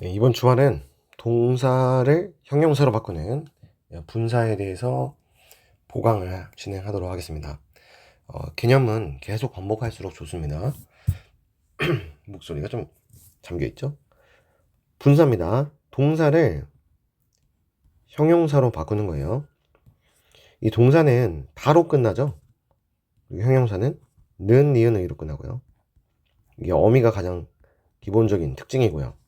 네, 이번 주말은 동사를 형용사로 바꾸는 분사에 대해서 보강을 진행하도록 하겠습니다. 개념은 계속 반복할수록 좋습니다. 목소리가 좀 잠겨있죠? 분사입니다. 동사를 형용사로 바꾸는 거예요. 이 동사는 바로 끝나죠? 형용사는 는, 니은, 의로 끝나고요. 이게 어미가 가장 기본적인 특징이고요.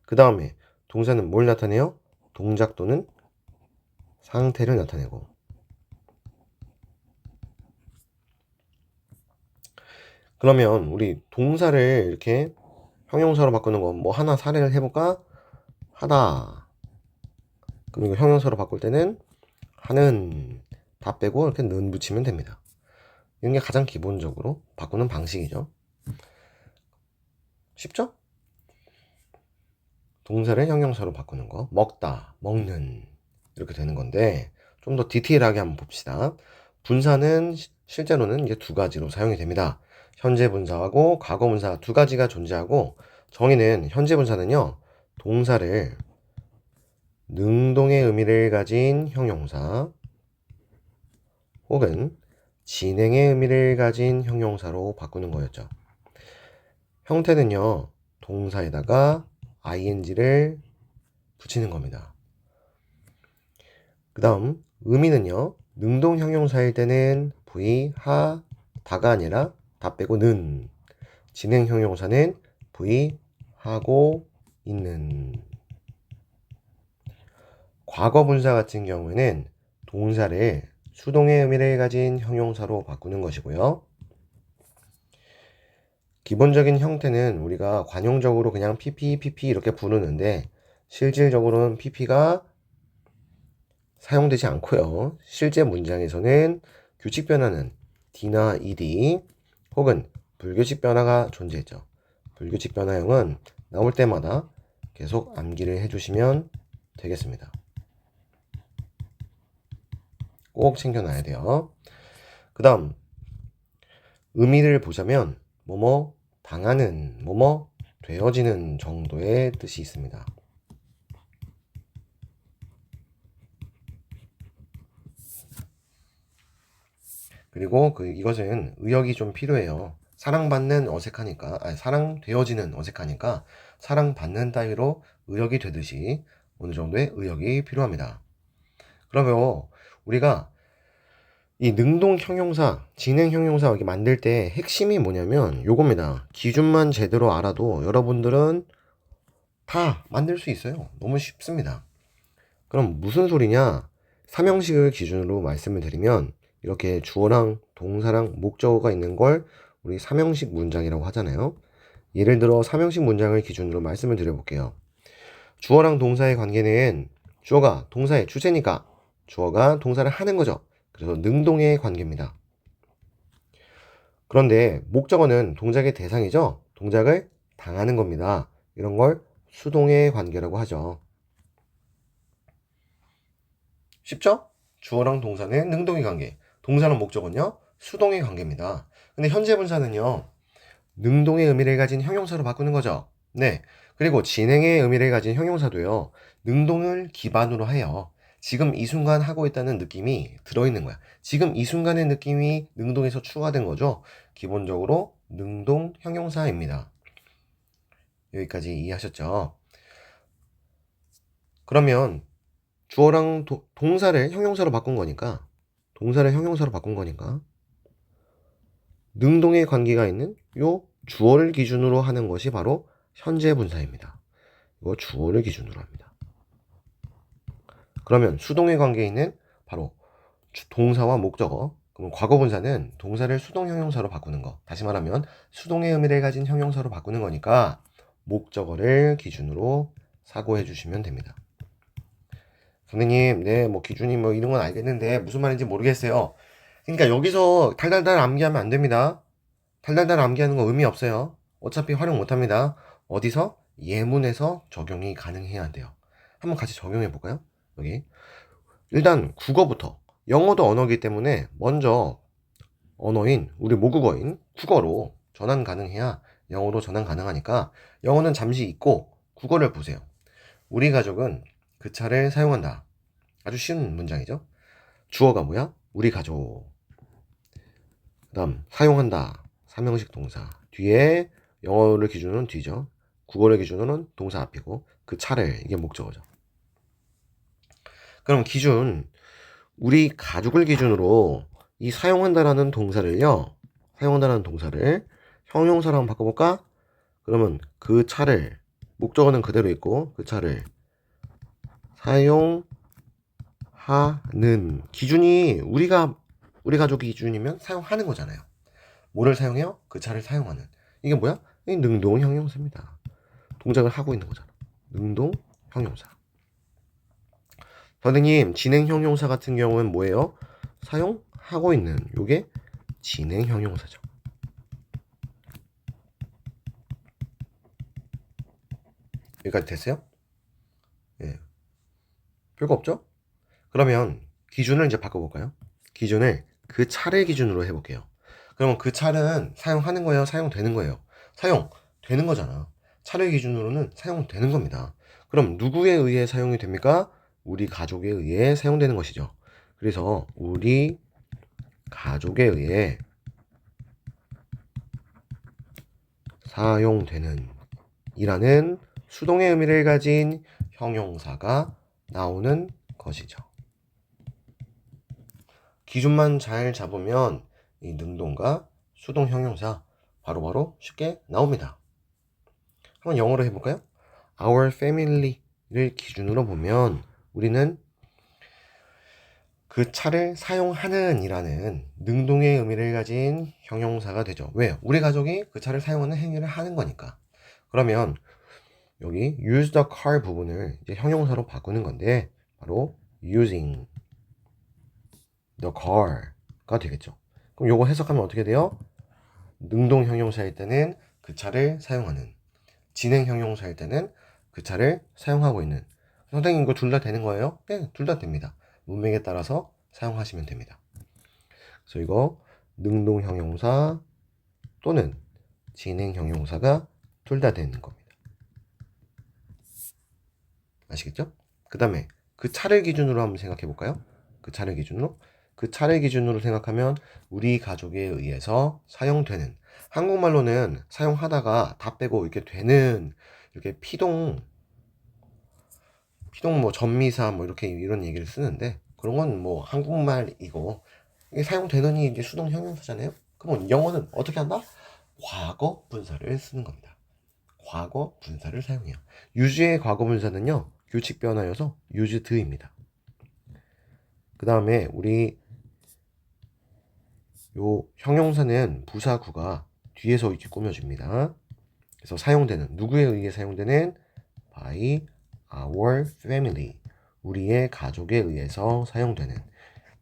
그 다음에 동사는 뭘 나타내요? 동작 또는 상태를 나타내고, 그러면 우리 동사를 이렇게 형용사로 바꾸는 거 뭐 하나 사례를 해볼까? 하다. 그럼 이거 형용사로 바꿀 때는 하는 다 빼고 이렇게 는 붙이면 됩니다. 이런 게 가장 기본적으로 바꾸는 방식이죠. 쉽죠? 동사를 형용사로 바꾸는 거, 먹다, 먹는 이렇게 되는 건데 좀 더 디테일하게 한번 봅시다. 분사는 실제로는 이제 두 가지로 사용이 됩니다. 현재 분사하고 과거 분사 두 가지가 존재하고, 정의는 현재 분사는요, 동사를 능동의 의미를 가진 형용사 혹은 진행의 의미를 가진 형용사로 바꾸는 거였죠. 형태는요, 동사에다가 ing를 붙이는 겁니다. 그 다음 의미는요, 능동 형용사일 때는 V, 하, 다가 아니라 다 빼고 는, 진행 형용사는 V, 하고 있는. 과거 분사 같은 경우에는 동사를 수동의 의미를 가진 형용사로 바꾸는 것이고요. 기본적인 형태는 우리가 관용적으로 그냥 pp, pp 이렇게 부르는데 실질적으로는 pp가 사용되지 않고요. 실제 문장에서는 규칙 변화는 d나 ed 혹은 불규칙 변화가 존재했죠. 불규칙 변화형은 나올 때마다 계속 암기를 해주시면 되겠습니다. 꼭 챙겨놔야 돼요. 그 다음 의미를 보자면 뭐뭐 당하는, 뭐뭐 되어지는 정도의 뜻이 있습니다. 그리고 이것은 의역이 좀 필요해요. 사랑받는 어색하니까, 사랑되어지는 어색하니까 사랑받는 따위로 의역이 되듯이 어느 정도의 의역이 필요합니다. 그러면 우리가 이 능동 형용사, 진행 형용사 여기 만들 때 핵심이 뭐냐면 요겁니다. 기준만 제대로 알아도 여러분들은 다 만들 수 있어요. 너무 쉽습니다. 그럼 무슨 소리냐? 삼형식을 기준으로 말씀을 드리면 이렇게 주어랑 동사랑 목적어가 있는 걸 우리 삼형식 문장이라고 하잖아요. 예를 들어 삼형식 문장을 기준으로 말씀을 드려볼게요. 주어랑 동사의 관계는 주어가 동사의 주체니까 주어가 동사를 하는 거죠. 그래서 능동의 관계입니다. 그런데 목적어는 동작의 대상이죠. 동작을 당하는 겁니다. 이런 걸 수동의 관계라고 하죠. 쉽죠? 주어랑 동사는 능동의 관계, 동사랑 목적어는요, 수동의 관계입니다. 근데 현재 분사는요, 능동의 의미를 가진 형용사로 바꾸는 거죠. 네. 그리고 진행의 의미를 가진 형용사도요, 능동을 기반으로 해요. 지금 이 순간 하고 있다는 느낌이 들어있는 거야. 지금 이 순간의 느낌이 능동에서 추가된 거죠. 기본적으로 능동 형용사입니다. 여기까지 이해하셨죠? 그러면 주어랑 동사를 형용사로 바꾼 거니까, 능동의 관계가 있는 요 주어를 기준으로 하는 것이 바로 현재 분사입니다. 이거 주어를 기준으로 합니다. 그러면 수동의 관계에 있는 바로 동사와 목적어, 그럼 과거 분사는 동사를 수동 형용사로 바꾸는 거, 다시 말하면 수동의 의미를 가진 형용사로 바꾸는 거니까 목적어를 기준으로 사고해 주시면 됩니다. 선생님, 네, 뭐 기준이 뭐 이런 건 알겠는데 무슨 말인지 모르겠어요. 그러니까 여기서 달달달 암기하면 안 됩니다. 달달달 암기하는 거 의미 없어요. 어차피 활용 못 합니다. 어디서? 예문에서 적용이 가능해야 돼요. 한번 같이 적용해 볼까요? 여기. 일단 국어부터. 영어도 언어이기 때문에 먼저 언어인, 우리 모국어인 국어로 전환 가능해야 영어로 전환 가능하니까 영어는 잠시 잊고 국어를 보세요. 우리 가족은 그 차를 사용한다. 아주 쉬운 문장이죠. 주어가 뭐야? 우리 가족. 그다음 사용한다. 삼형식 동사. 뒤에 영어를 기준으로는 뒤죠. 국어를 기준으로는 동사 앞이고 그 차를 이게 목적어죠. 그럼 기준 우리 가족을 기준으로 이 사용한다라는 동사를요. 사용한다라는 동사를 형용사로 한번 바꿔볼까? 그러면 그 차를 목적어는 그대로 있고 그 차를 사용하는 기준이 우리 가족이 기준이면 사용하는 거잖아요. 뭐를 사용해요? 그 차를 사용하는. 이게 뭐야? 이 능동 형용사입니다. 동작을 하고 있는 거잖아. 능동 형용사. 선생님, 진행 형용사 같은 경우는 뭐예요? 사용하고 있는. 요게 진행 형용사죠. 여기까지 됐어요? 예. 별거 없죠? 그러면 기준을 이제 바꿔볼까요? 기준을 그 차를 기준으로 해볼게요. 그러면 그 차는 사용하는 거예요? 사용되는 거예요? 사용되는 거잖아. 차를 기준으로는 사용되는 겁니다. 그럼 누구에 의해 사용이 됩니까? 우리 가족에 의해 사용되는 것이죠. 그래서 우리 가족에 의해 사용되는 이라는 수동의 의미를 가진 형용사가 나오는 것이죠. 기준만 잘 잡으면 이 능동과 수동 형용사 바로바로 쉽게 나옵니다. 한번 영어로 해볼까요? Our family를 기준으로 보면 우리는 그 차를 사용하는 이라는 능동의 의미를 가진 형용사가 되죠. 왜요? 우리 가족이 그 차를 사용하는 행위를 하는 거니까. 그러면 여기 use the car 부분을 이제 형용사로 바꾸는 건데 바로 using the car가 되겠죠. 그럼 요거 해석하면 어떻게 돼요? 능동 형용사일 때는 그 차를 사용하는, 진행 형용사일 때는 그 차를 사용하고 있는. 선생님 이거 둘 다 되는 거예요? 네, 둘 다 됩니다. 문맥에 따라서 사용하시면 됩니다. 그래서 이거 능동 형용사 또는 진행 형용사가 둘 다 되는 겁니다. 아시겠죠? 그 다음에 그 차를 기준으로 한번 생각해 볼까요? 그 차를 기준으로 생각하면 우리 가족에 의해서 사용되는, 한국말로는 사용하다가 다 빼고 이렇게 되는, 이렇게 피동 뭐 전미사 뭐 이렇게 이런 얘기를 쓰는데 그런 건 뭐 한국말이고 이게 사용되는이 이제 수동 형용사잖아요. 그럼 영어는 어떻게 한다? 과거 분사를 쓰는 겁니다. 과거 분사를 사용해요. use의 과거 분사는요 규칙 변화여서 used입니다. 그 다음에 우리 요 형용사는 부사구가 뒤에서 이렇게 꾸며줍니다. 그래서 사용되는, 누구에 의해 사용되는 by our family, 우리의 가족에 의해서 사용되는.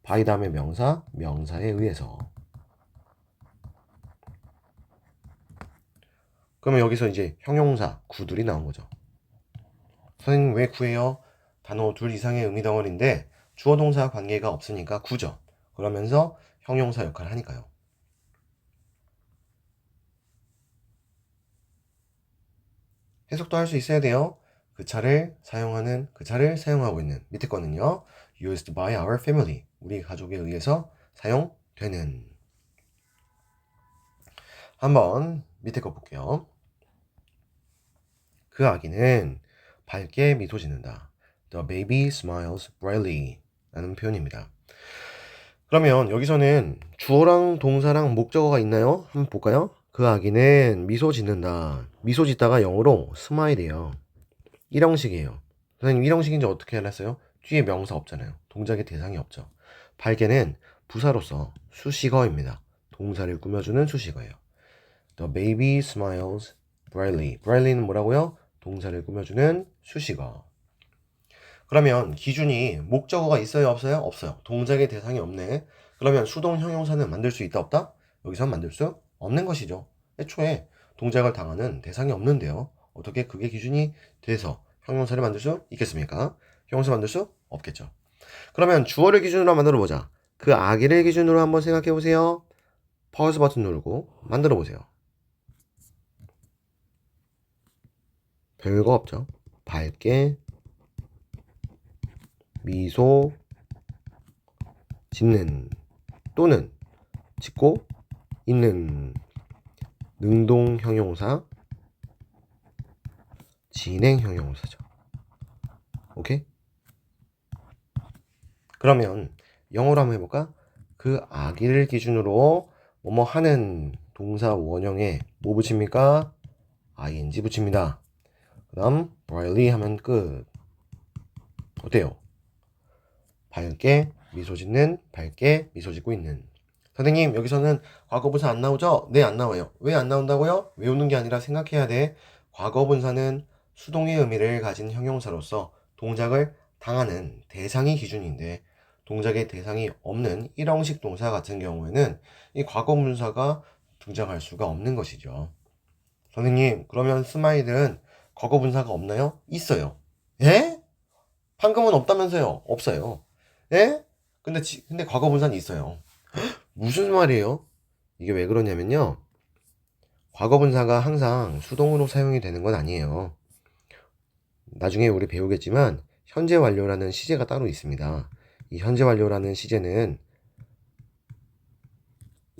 by 다음에 명사, 명사에 의해서. 그러면 여기서 이제 형용사 구들이 나온 거죠. 선생님 왜 구해요? 단어 둘 이상의 의미 덩어리인데 주어 동사 관계가 없으니까 구죠. 그러면서 형용사 역할을 하니까요. 해석도 할 수 있어야 돼요. 그 차를 사용하는, 그 차를 사용하고 있는. 밑에 거는요. used by our family. 우리 가족에 의해서 사용되는. 한번 밑에 거 볼게요. 그 아기는 밝게 미소 짓는다. The baby smiles brightly 라는 표현입니다. 그러면 여기서는 주어랑 동사랑 목적어가 있나요? 한번 볼까요? 그 아기는 미소 짓는다. 미소 짓다가 영어로 스마일이에요. 일형식이에요. 선생님 일형식인지 어떻게 알았어요? 뒤에 명사 없잖아요. 동작의 대상이 없죠. 밝게는 부사로서 수식어입니다. 동사를 꾸며주는 수식어예요. The baby smiles brightly. brightly는 뭐라고요? 동사를 꾸며주는 수식어. 그러면 기준이 목적어가 있어요? 없어요? 없어요. 동작의 대상이 없네. 그러면 수동 형용사는 만들 수 있다 없다? 여기서 만들 수 없는 것이죠. 애초에 동작을 당하는 대상이 없는데요. 어떻게 그게 기준이 돼서 형용사를 만들 수 있겠습니까? 형용사 만들 수 없겠죠. 그러면 주어를 기준으로 만들어 보자. 그 아기를 기준으로 한번 생각해 보세요. 파우스 버튼 누르고 만들어 보세요. 별거 없죠. 밝게 미소 짓는 또는 짓고 있는 능동 형용사, 진행 형용사죠. 오케이? 그러면 영어로 한번 해볼까? 그 아기를 기준으로 뭐뭐 하는 동사 원형에 뭐 붙입니까? ing 붙입니다. 그 다음 brightly 하면 끝. 어때요? 밝게 미소 짓는, 밝게 미소 짓고 있는. 선생님 여기서는 과거분사 안 나오죠? 네, 안 나와요. 왜 안 나온다고요? 외우는 게 아니라 생각해야 돼. 과거분사는 수동의 의미를 가진 형용사로서 동작을 당하는 대상이 기준인데 동작의 대상이 없는 일형식 동사 같은 경우에는 이 과거분사가 등장할 수가 없는 것이죠. 선생님 그러면 스마일은 과거분사가 없나요? 있어요. 예? 방금은 없다면서요? 없어요. 예? 근데 과거분사는 있어요. 무슨 말이에요? 이게 왜 그러냐면요. 과거분사가 항상 수동으로 사용이 되는 건 아니에요. 나중에 우리 배우겠지만 현재 완료라는 시제가 따로 있습니다. 이 현재 완료라는 시제는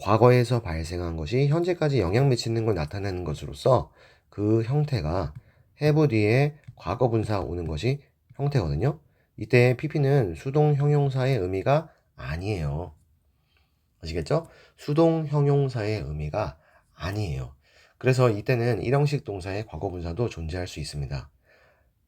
과거에서 발생한 것이 현재까지 영향 미치는 걸 나타내는 것으로서 그 형태가 have 뒤에 과거분사 오는 것이 형태거든요. 이때 pp는 수동 형용사의 의미가 아니에요. 아시겠죠? 수동 형용사의 의미가 아니에요. 그래서 이때는 일형식 동사의 과거분사도 존재할 수 있습니다.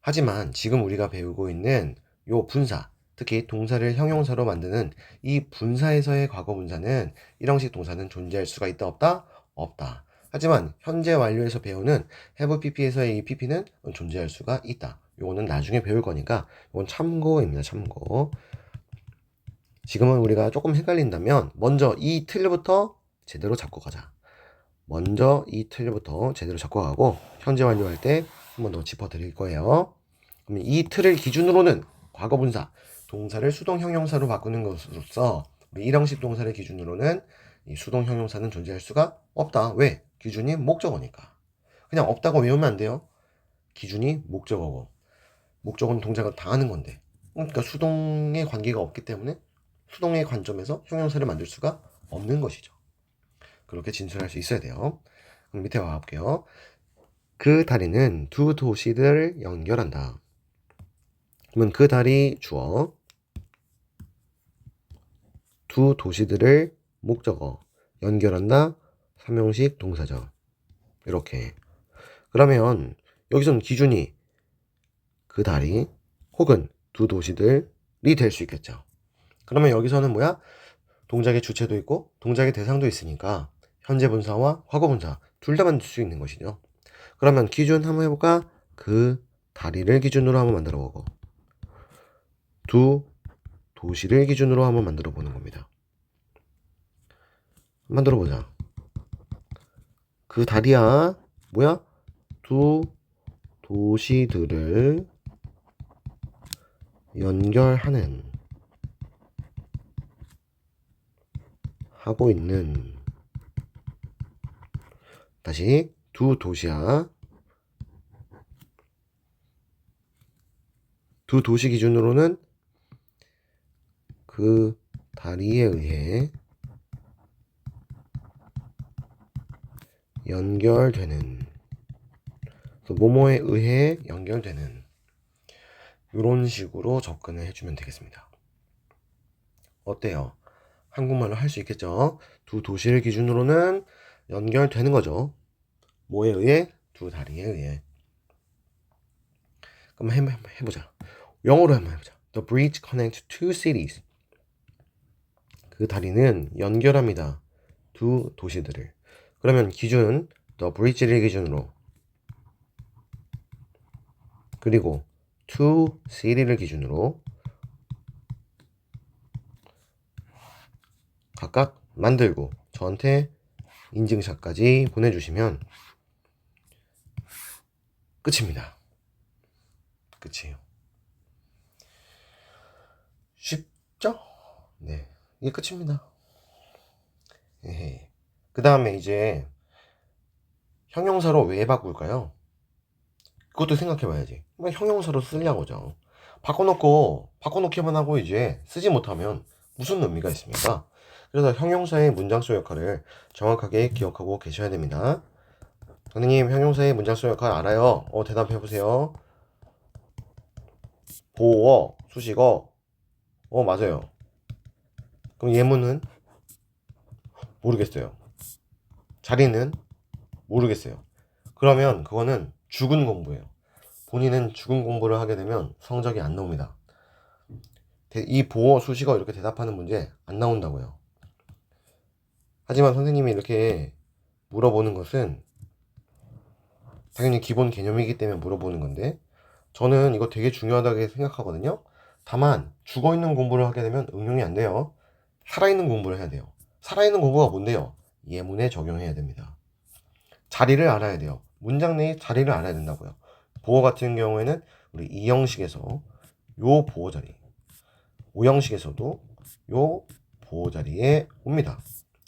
하지만 지금 우리가 배우고 있는 요 분사, 특히 동사를 형용사로 만드는 이 분사에서의 과거분사는 일형식 동사는 존재할 수가 있다 없다? 없다. 하지만 현재 완료에서 배우는 have pp에서의 이 pp는 존재할 수가 있다. 요거는 나중에 배울 거니까 이건 참고입니다. 참고. 지금은 우리가 조금 헷갈린다면 먼저 이 틀부터 제대로 잡고 가자. 먼저 이 틀부터 제대로 잡고 가고 현재 완료할 때 한 번 더 짚어드릴 거예요. 그럼 이 틀을 기준으로는 과거분사, 동사를 수동 형용사로 바꾸는 것으로서 우리 일형식 동사를 기준으로는 이 수동 형용사는 존재할 수가 없다. 왜? 기준이 목적어니까. 그냥 없다고 외우면 안 돼요. 기준이 목적어고 목적어는 동작을 다 하는 건데 그러니까 수동의 관계가 없기 때문에 수동의 관점에서 형용사를 만들 수가 없는 것이죠. 그렇게 진술할 수 있어야 돼요. 그럼 밑에 와볼게요. 그 다리는 두 도시들을 연결한다. 그러면 그 다리 주어, 두 도시들을 목적어, 연결한다 3형식 동사죠. 이렇게. 그러면 여기서는 기준이 그 다리 혹은 두 도시들이 될 수 있겠죠. 그러면 여기서는 뭐야? 동작의 주체도 있고 동작의 대상도 있으니까 현재 분사와 과거 분사 둘 다 만들 수 있는 것이죠. 그러면 기준 한번 해볼까? 그 다리를 기준으로 한번 만들어 보고 두 도시를 기준으로 한번 만들어 보는 겁니다. 만들어 보자. 그 다리야 뭐야? 두 도시들을 연결하는 하고 있는 다시 두 도시야. 두 도시 기준으로는 그 다리에 의해 연결되는 뭐뭐에 의해 연결되는 이런 식으로 접근을 해주면 되겠습니다. 어때요? 한국말로 할 수 있겠죠? 두 도시를 기준으로는 연결되는 거죠. 뭐에 의해? 두 다리에 의해. 그럼 해보자. 영어로 한번 해보자. The bridge connects two cities. 그 다리는 연결합니다. 두 도시들을. 그러면 기준은 the bridge를 기준으로 그리고 two city를 기준으로 각각 만들고 저한테 인증샷까지 보내주시면 끝입니다. 끝이에요. 쉽죠? 네, 이게 끝입니다. 그 다음에 이제 형용사로 왜 바꿀까요? 그것도 생각해 봐야지. 형용사로 쓰려고죠. 바꿔놓기만 하고 이제 쓰지 못하면 무슨 의미가 있습니까? 그래서 형용사의 문장수 역할을 정확하게 기억하고 계셔야 됩니다. 선생님, 형용사의 문장수 역할 알아요? 대답해보세요. 보어, 수식어. 맞아요. 그럼 예문은? 모르겠어요. 자리는? 모르겠어요. 그러면 그거는 죽은 공부예요. 본인은 죽은 공부를 하게 되면 성적이 안 나옵니다. 이 보어, 수식어 이렇게 대답하는 문제 안 나온다고요. 하지만 선생님이 이렇게 물어보는 것은 당연히 기본 개념이기 때문에 물어보는 건데, 저는 이거 되게 중요하다고 생각하거든요. 다만 죽어있는 공부를 하게 되면 응용이 안 돼요. 살아있는 공부를 해야 돼요. 살아있는 공부가 뭔데요? 예문에 적용해야 됩니다. 자리를 알아야 돼요. 문장 내의 자리를 알아야 된다고요. 보어 같은 경우에는 우리 이 형식에서 요 보어 자리, 오 형식에서도 요 보어 자리에 옵니다.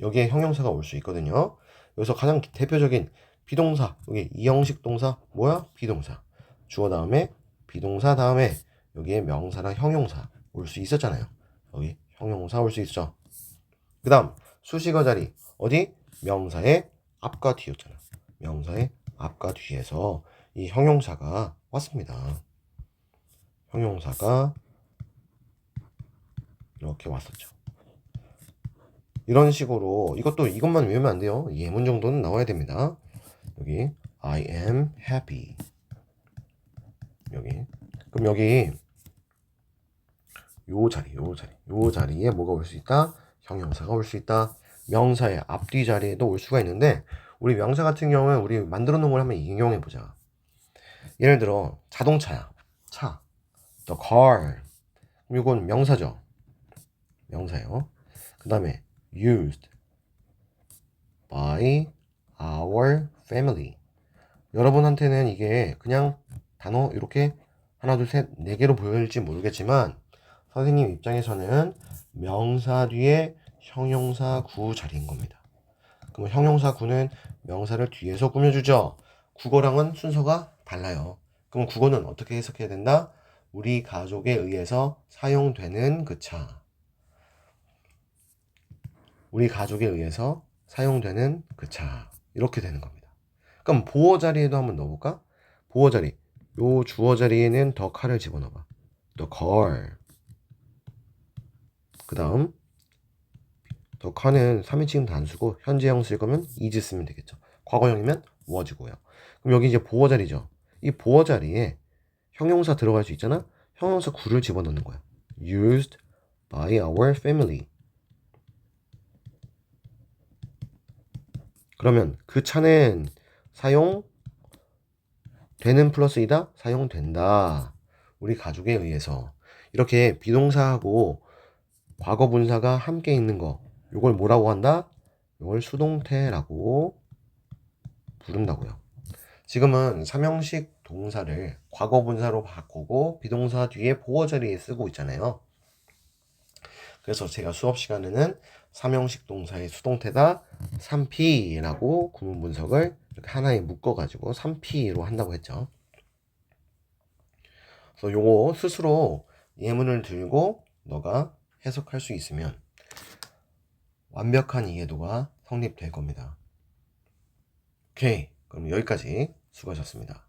여기에 형용사가 올 수 있거든요. 여기서 가장 대표적인 비동사, 여기 이 형식 동사 뭐야? 비동사. 주어 다음에 비동사 다음에 여기에 명사랑 형용사 올 수 있었잖아요. 여기 형용사 올 수 있죠. 그 다음 수식어 자리 어디? 명사의 앞과 뒤였잖아. 명사의 앞과 뒤에서 이 형용사가 왔습니다. 형용사가 이렇게 왔었죠. 이런 식으로 이것만 외우면 안 돼요. 예문 정도는 나와야 됩니다. 여기 I am happy. 여기 그럼 여기 요 자리에 뭐가 올 수 있다? 형용사가 올 수 있다. 명사의 앞뒤 자리에도 올 수가 있는데 우리 명사 같은 경우는 우리 만들어 놓은 걸 한번 인용해 보자. 예를 들어 자동차야. 차. The car. 이건 명사죠. 명사예요. 그 다음에 used by our family. 여러분한테는 이게 그냥 단어 이렇게 하나 둘 셋 네 개로 보일지 모르겠지만 선생님 입장에서는 명사 뒤에 형용사 구 자리인 겁니다. 그럼 형용사 구는 명사를 뒤에서 꾸며주죠. 국어랑은 순서가 달라요. 그럼 국어는 어떻게 해석해야 된다? 우리 가족에 의해서 사용되는 그 차. 우리 가족에 의해서 사용되는 그 차. 이렇게 되는 겁니다. 그럼 보어 자리에도 한번 넣어볼까? 보어 자리. 요 주어 자리에는 더 칼을 집어넣어봐. The car. 그 다음 더 car는 3인칭 단수고 현재형 쓸 거면 is 쓰면 되겠죠. 과거형이면 was고요. 그럼 여기 이제 보어 자리죠. 이 보어 자리에 형용사 들어갈 수 있잖아. 형용사 구를 집어넣는 거야. Used by our family. 그러면 그 차는 사용되는 플러스이다. 사용된다. 우리 가족에 의해서. 이렇게 비동사하고 과거 분사가 함께 있는 거. 이걸 뭐라고 한다? 이걸 수동태라고 부른다고요. 지금은 삼형식 동사를 과거 분사로 바꾸고 비동사 뒤에 보어 자리에 쓰고 있잖아요. 그래서 제가 수업 시간에는 삼형식 동사의 수동태다 3P라고 구문 분석을 이렇게 하나에 묶어가지고 3P로 한다고 했죠. 그래서 요거 스스로 예문을 들고 너가 해석할 수 있으면 완벽한 이해도가 성립될 겁니다. 오케이. 그럼 여기까지 수고하셨습니다.